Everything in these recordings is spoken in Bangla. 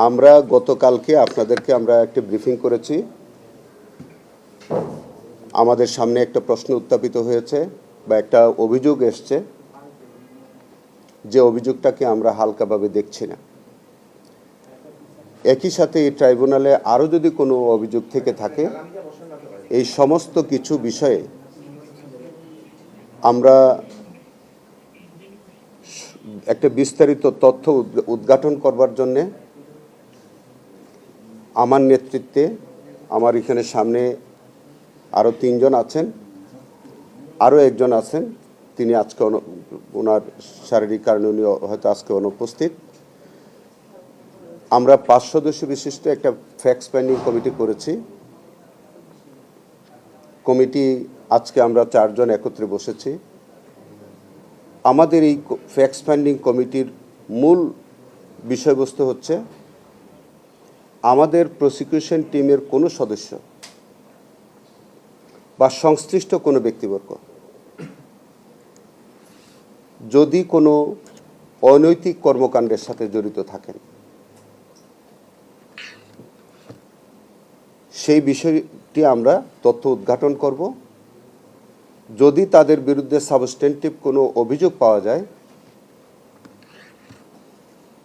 আমরা গতকালকে আপনাদেরকে আমরা একটা ব্রিফিং করেছি। আমাদের সামনে একটা প্রশ্ন উত্থাপিত হয়েছে বা একটা অভিযোগ এসছে, যে অভিযোগটাকে আমরা হালকাভাবে দেখছি না। একই সাথে এই ট্রাইব্যুনালে আরও যদি কোনো অভিযোগ থেকে থাকে, এই সমস্ত কিছু বিষয়ে আমরা একটা বিস্তারিত তথ্য উদ্ঘাটন করবার জন্যে আমার নেতৃত্বে, আমার এখানে সামনে আরও 3 জন আছেন, আরও একজন আছেন, তিনি আজকে ওনার শারীরিক কারণে উনি হয়তো আজকে অনুপস্থিত। আমরা 5 সদস্য বিশিষ্ট একটা ফ্যাক্ট ফাইন্ডিং কমিটি করেছি। কমিটি আজকে আমরা 4 জন একত্রে বসেছি। আমাদের এই ফ্যাক্ট ফাইন্ডিং কমিটির মূল বিষয়বস্তু হচ্ছে, আমাদের প্রসিকিউশন টিমের কোনো সদস্য বা সংশ্লিষ্ট কোনো ব্যক্তিবর্গ যদি কোনো অনৈতিক কর্মকাণ্ডের সাথে জড়িত থাকেন, সেই বিষয়টি আমরা তথ্য উদ্ঘাটন করব। যদি তাদের বিরুদ্ধে সাবস্টেন্টিভ কোনো অভিযোগ পাওয়া যায়,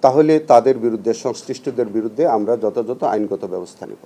তাহলে তাদের বিরুদ্ধে, সংশ্লিষ্টদের বিরুদ্ধে আমরা যথাযথ আইনগত ব্যবস্থা নেব।